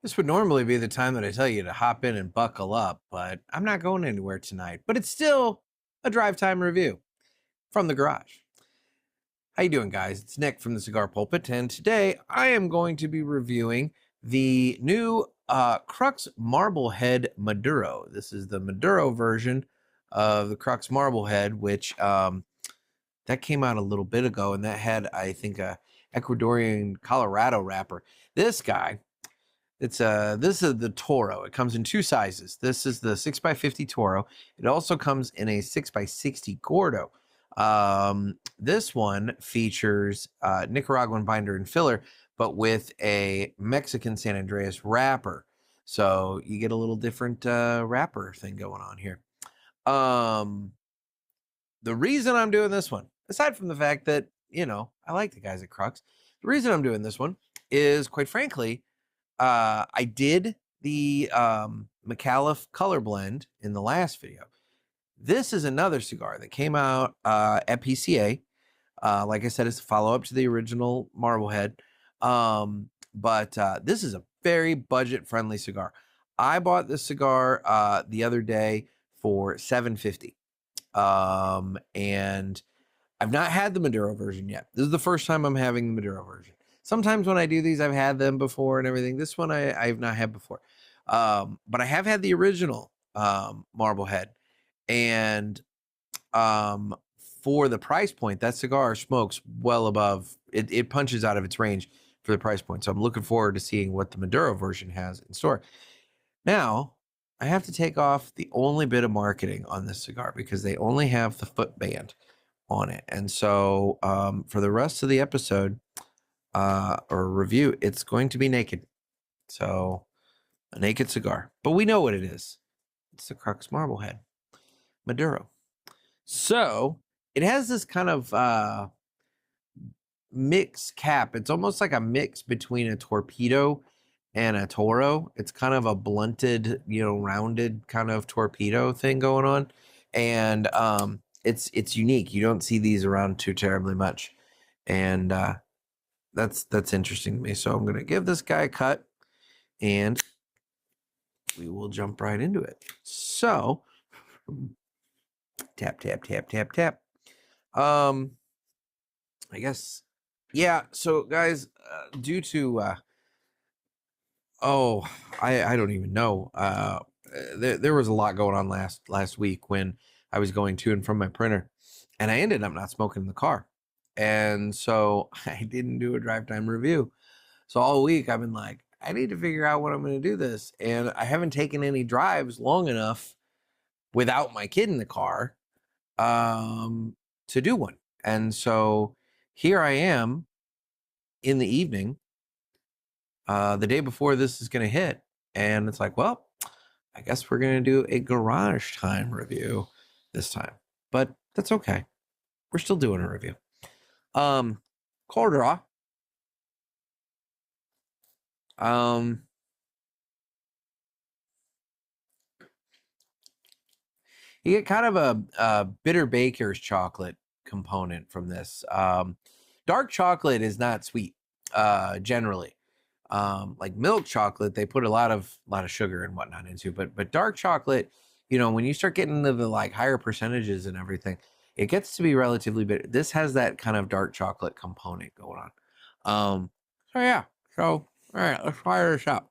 This would normally be the time that I tell you to hop in and buckle up, but I'm not going anywhere tonight. But it's still a drive time review from the garage. How you doing, guys? It's Nick from the Cigar Pulpit, and today I am going to be reviewing the new Crux Marblehead Maduro. This is the Maduro version of the Crux Marblehead, which that came out a little bit ago, and that had, I think, a Ecuadorian Colorado wrapper. This guy, this is the Toro. It comes in two sizes. This is the 6x50 Toro. It also comes in a 6x60 Gordo. This one features Nicaraguan binder and filler, but with a Mexican San Andreas wrapper. So you get a little different wrapper thing going on here. The reason I'm doing this one, aside from the fact that, I like the guys at Crux, the reason I'm doing this one is, quite frankly, I did the McAuliffe color blend in the last video. This is another cigar that came out at PCA. Like I said, it's a follow-up to the original Marblehead. But this is a very budget-friendly cigar. I bought this cigar the other day for $7.50. And I've not had the Maduro version yet. This is the first time I'm having the Maduro version. Sometimes when I do these, I've had them before and everything. This one I've not had before. But I have had the original Marblehead. And for the price point, that cigar smokes well above, it punches out of its range for the price point. So I'm looking forward to seeing what the Maduro version has in store. Now, I have to take off the only bit of marketing on this cigar because they only have the footband on it. And so for the rest of the episode or review, it's going to be naked. So a naked cigar. But we know what it is. It's the Crux Marblehead Maduro. So it has this kind of mixed cap. It's almost like a mix between a torpedo and a Toro. It's kind of a blunted, rounded kind of torpedo thing going on. And it's unique. You don't see these around too terribly much. And that's interesting to me. So I'm going to give this guy a cut and we will jump right into it. So tap, tap, tap, tap, tap. I guess, yeah. So guys, due to, I don't even know. There was a lot going on last week when I was going to and from my printer, and I ended up not smoking in the car. And so I didn't do a drive time review. So all week I've been like, I need to figure out what I'm going to do this. And I haven't taken any drives long enough without my kid in the car to do one. And so here I am in the evening, the day before this is going to hit. And it's like, well, I guess we're going to do a garage time review this time. But that's okay. We're still doing a review. Cold draw. You get kind of a bitter baker's chocolate component from this. Dark chocolate is not sweet, generally. Like milk chocolate, they put a lot of sugar and whatnot into, but dark chocolate, when you start getting into the like higher percentages and everything, it gets to be relatively bitter. This has that kind of dark chocolate component going on. So yeah, all right, let's fire this up.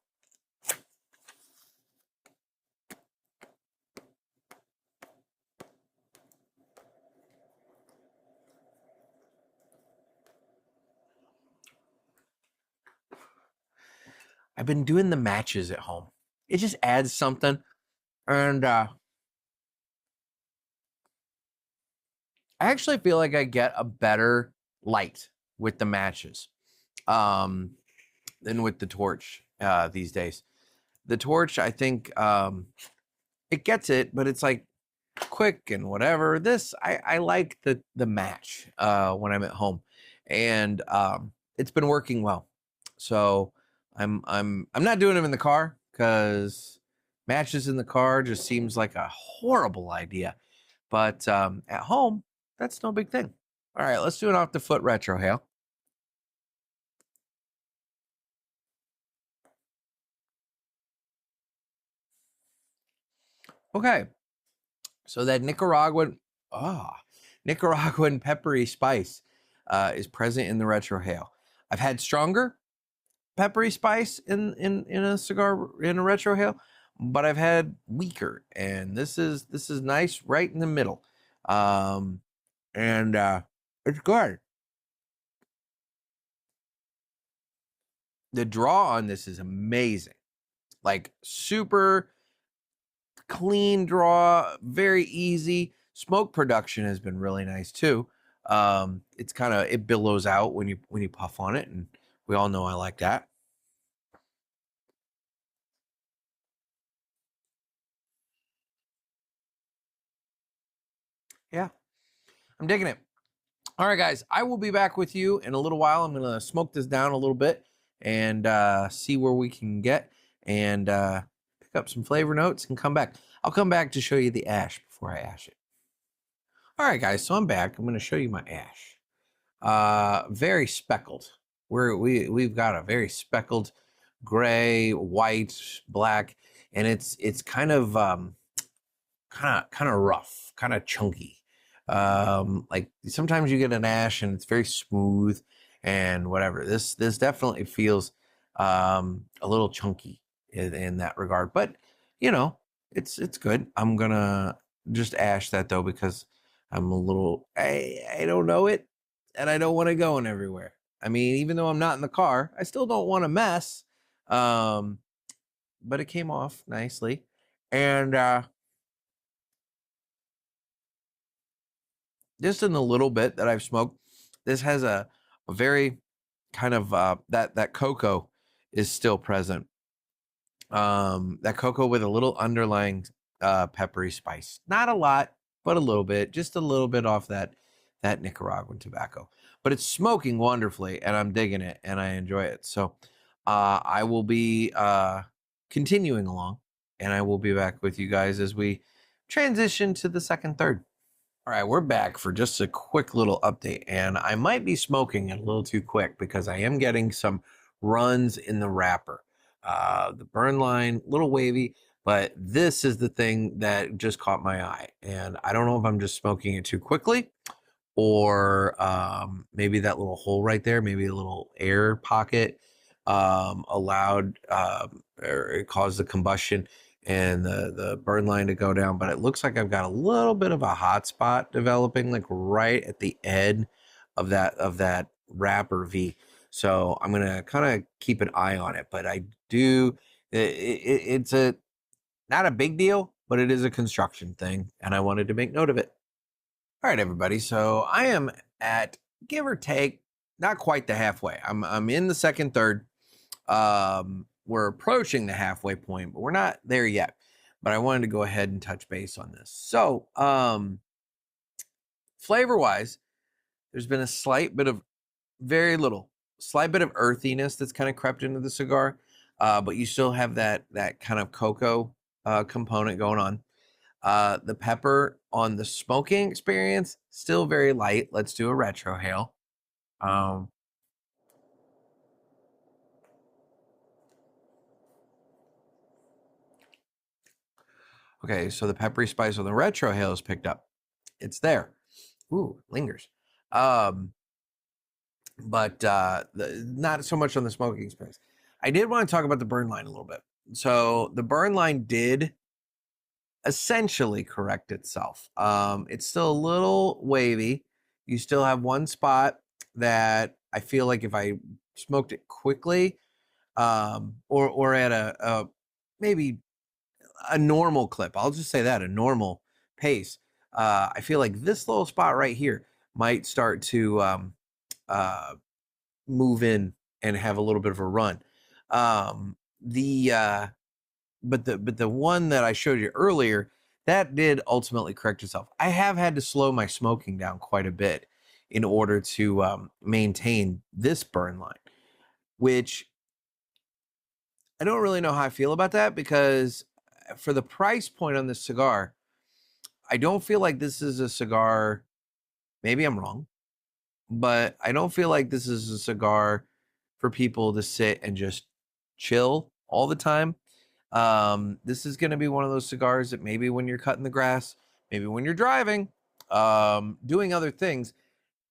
I've been doing the matches at home. It just adds something. And I actually feel like I get a better light with the matches than with the torch these days. The torch, I think it gets it, but it's like quick and whatever. This, I like the match when I'm at home. And it's been working well. So I'm not doing them in the car because matches in the car just seems like a horrible idea. But at home, that's no big thing. All right, let's do an off the foot retrohale. Okay. So that Nicaraguan peppery spice is present in the retrohale. I've had stronger peppery spice in a cigar in a retrohale, but I've had weaker, and this is nice right in the middle. Um, and it's good. The draw on this is amazing. Like super clean draw, very easy. Smoke production has been really nice too. It's kind of it billows out when you puff on it, and we all know I like that. Yeah, I'm digging it. All right, guys, I will be back with you in a little while. I'm gonna smoke this down a little bit and see where we can get and pick up some flavor notes and come back. I'll come back to show you the ash before I ash it. All right, guys, so I'm back. I'm gonna show you my ash. Very speckled. We've got a very speckled gray, white, black, and it's kind of rough, kind of chunky. Like sometimes you get an ash and it's very smooth and whatever. This definitely feels a little chunky in that regard, but you know it's good. I'm gonna just ash that though because I'm a little I don't know it and I don't want to go in everywhere. I mean, even though I'm not in the car, I still don't want to mess. Um, but it came off nicely, and just in the little bit that I've smoked, this has a very kind of that cocoa is still present. That cocoa with a little underlying peppery spice. Not a lot, but a little bit, just a little bit off that Nicaraguan tobacco. But it's smoking wonderfully, and I'm digging it, and I enjoy it. So I will be continuing along, and I will be back with you guys as we transition to the second third. All right, we're back for just a quick little update, and I might be smoking it a little too quick because I am getting some runs in the wrapper. The burn line, little wavy, but this is the thing that just caught my eye, and I don't know if I'm just smoking it too quickly or maybe that little hole right there, maybe a little air pocket allowed or it caused the combustion and the burn line to go down. But it looks like I've got a little bit of a hot spot developing, like right at the end of that wrapper V. So I'm gonna kind of keep an eye on it. But I do. It's a not a big deal, but it is a construction thing, and I wanted to make note of it. All right, everybody. So I am at give or take, not quite the halfway. I'm in the second third. We're approaching the halfway point, but we're not there yet. But I wanted to go ahead and touch base on this. So, flavor wise, there's been a slight bit of very little, slight bit of earthiness that's kind of crept into the cigar, but you still have that kind of cocoa component going on. The pepper on the smoking experience still very light. Let's do a retrohale. Um, okay, so the peppery spice on the retrohale is picked up. It's there. Ooh, lingers. Um, but not so much on the smoking experience. I did want to talk about the burn line a little bit. So the burn line did essentially correct itself. It's still a little wavy. You still have one spot that I feel like if I smoked it quickly, or at a maybe a normal clip, I'll just say that a normal pace. I feel like this little spot right here might start to uh, move in and have a little bit of a run. The but the one that I showed you earlier, that did ultimately correct itself. I have had to slow my smoking down quite a bit in order to maintain this burn line, which I don't really know how I feel about that because for the price point on this cigar, I don't feel like this is a cigar. Maybe I'm wrong, but I don't feel like this is a cigar for people to sit and just chill all the time. This is going to be one of those cigars that maybe when you're cutting the grass, maybe when you're driving, doing other things,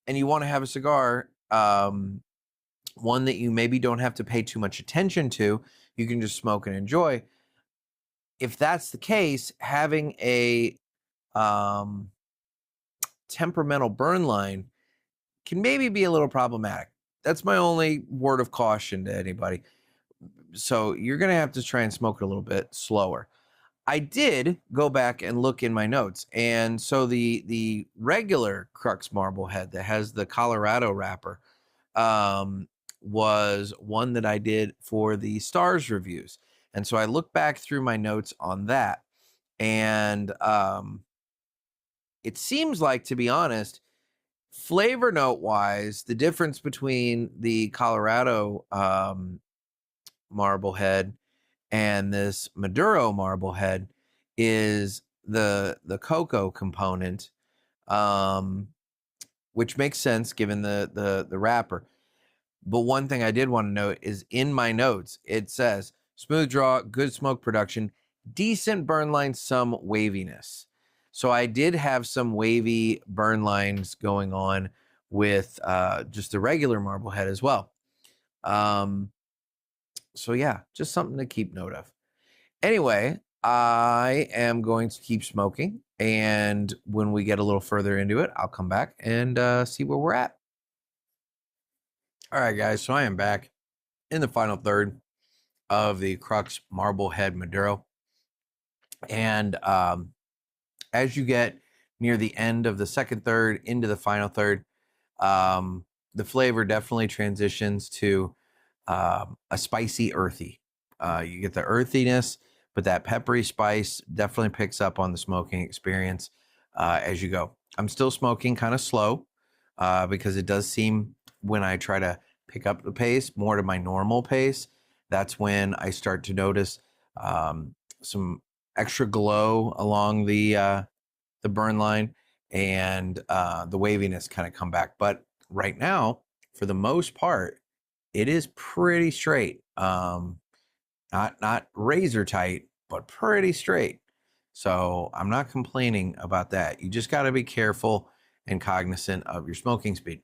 and you want to have a cigar, one that you maybe don't have to pay too much attention to, you can just smoke and enjoy. If that's the case, having a temperamental burn line can maybe be a little problematic. That's my only word of caution to anybody. So you're going to have to try and smoke it a little bit slower. I did go back and look in my notes. And so the regular Crux Marblehead that has the Colorado wrapper was one that I did for the Stars reviews. And so I looked back through my notes on that. And it seems like, to be honest, flavor note wise, the difference between the Colorado Marblehead and this Maduro Marblehead is the cocoa component, which makes sense given the wrapper. But one thing I did want to note is in my notes, it says smooth draw, good smoke production, decent burn line, some waviness. So I did have some wavy burn lines going on with just the regular Marblehead as well. So yeah, just something to keep note of. Anyway, I am going to keep smoking, and when we get a little further into it, I'll come back and see where we're at. All right, guys, so I am back in the final third of the Crux Marblehead Maduro. And as you get near the end of the second third into the final third, the flavor definitely transitions to a spicy, earthy. You get the earthiness, but that peppery spice definitely picks up on the smoking experience as you go. I'm still smoking kind of slow because it does seem when I try to pick up the pace more to my normal pace, that's when I start to notice some extra glow along the burn line and the waviness kind of come back. But right now, for the most part, it is pretty straight. Not razor tight, but pretty straight. So I'm not complaining about that. You just got to be careful and cognizant of your smoking speed.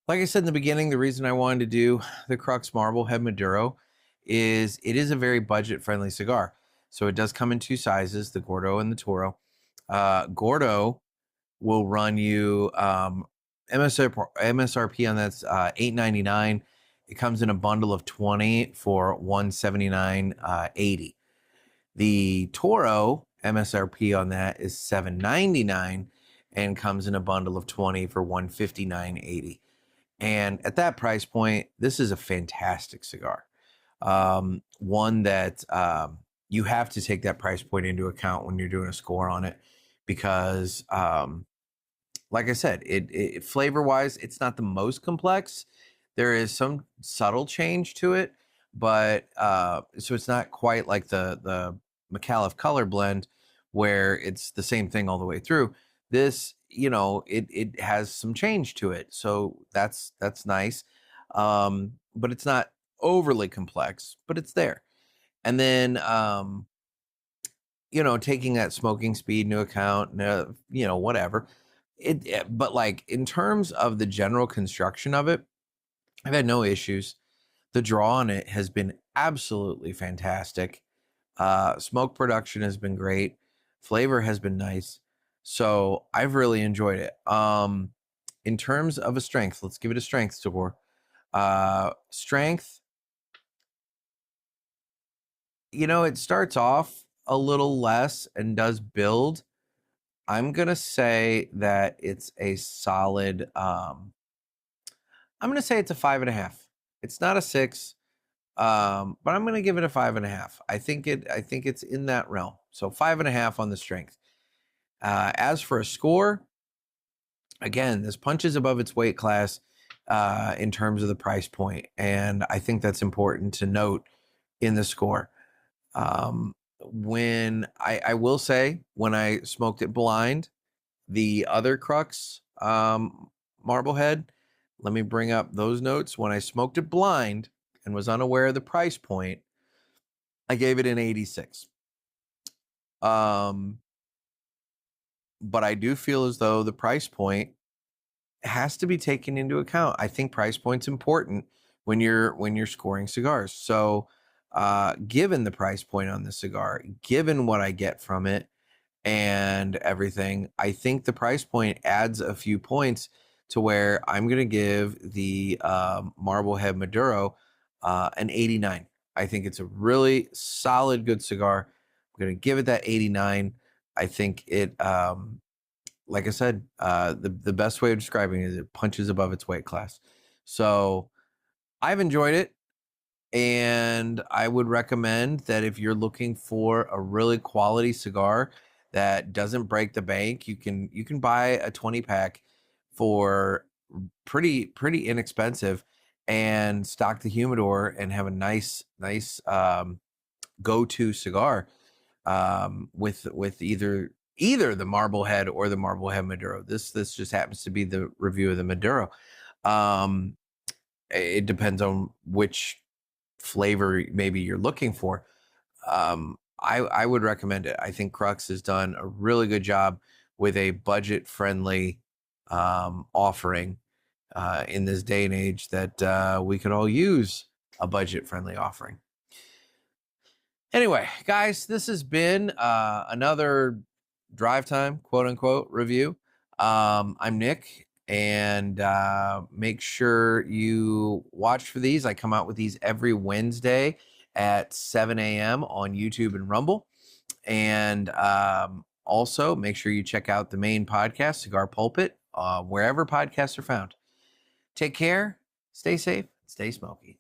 Like I said in the beginning, the reason I wanted to do the Crux Marblehead Maduro is it is a very budget-friendly cigar. So it does come in two sizes, the Gordo and the Toro. Gordo will run you MSRP on that's $8.99. It comes in a bundle of 20 for $179.80. The Toro MSRP on that is $7.99 and comes in a bundle of 20 for $159.80. And at that price point, this is a fantastic cigar. One that you have to take that price point into account when you're doing a score on it because, like I said, it flavor-wise, it's not the most complex. There is some subtle change to it, but so it's not quite like the McAuliffe color blend where it's the same thing all the way through. This, it has some change to it, so that's nice. But it's not overly complex, but it's there. And then taking that smoking speed into account, whatever. But like in terms of the general construction of it, I've had no issues. The draw on it has been absolutely fantastic. Smoke production has been great. Flavor has been nice. So I've really enjoyed it. In terms of a strength, let's give it a strength score. Strength, it starts off a little less and does build. I'm going to say that it's a solid, I'm going to say it's a 5.5. It's not a 6. But I'm going to give it a 5.5. I think it's in that realm. So 5.5 on the strength. As for a score, again, this punches above its weight class in terms of the price point, and I think that's important to note in the score. When I will say, when I smoked it blind, the other Crux Marblehead, let me bring up those notes. When I smoked it blind, and was unaware of the price point, I gave it an 86. But I do feel as though the price point has to be taken into account. I think price point's important when you're scoring cigars. So, given the price point on the cigar, given what I get from it and everything, I think the price point adds a few points to where I'm going to give the Marblehead Maduro an 89. I think it's a really solid, good cigar. I'm going to give it that 89. I think it, like I said, the best way of describing it is it punches above its weight class. So I've enjoyed it. And I would recommend that if you're looking for a really quality cigar that doesn't break the bank, you can buy a 20 pack for pretty inexpensive and stock the humidor and have a nice go-to cigar with either the Marblehead or the Marblehead Maduro. This just happens to be the review of the Maduro. It depends on which flavor maybe you're looking for. I would recommend it. I think Crux has done a really good job with a budget friendly offering in this day and age that we could all use a budget friendly offering. Anyway, guys, this has been another drive time, quote unquote, review. I'm Nick, and make sure you watch for these. I come out with these every Wednesday at 7 a.m. on YouTube and Rumble. And also make sure you check out the main podcast, Cigar Pulpit, wherever podcasts are found. Take care, stay safe, stay smoky.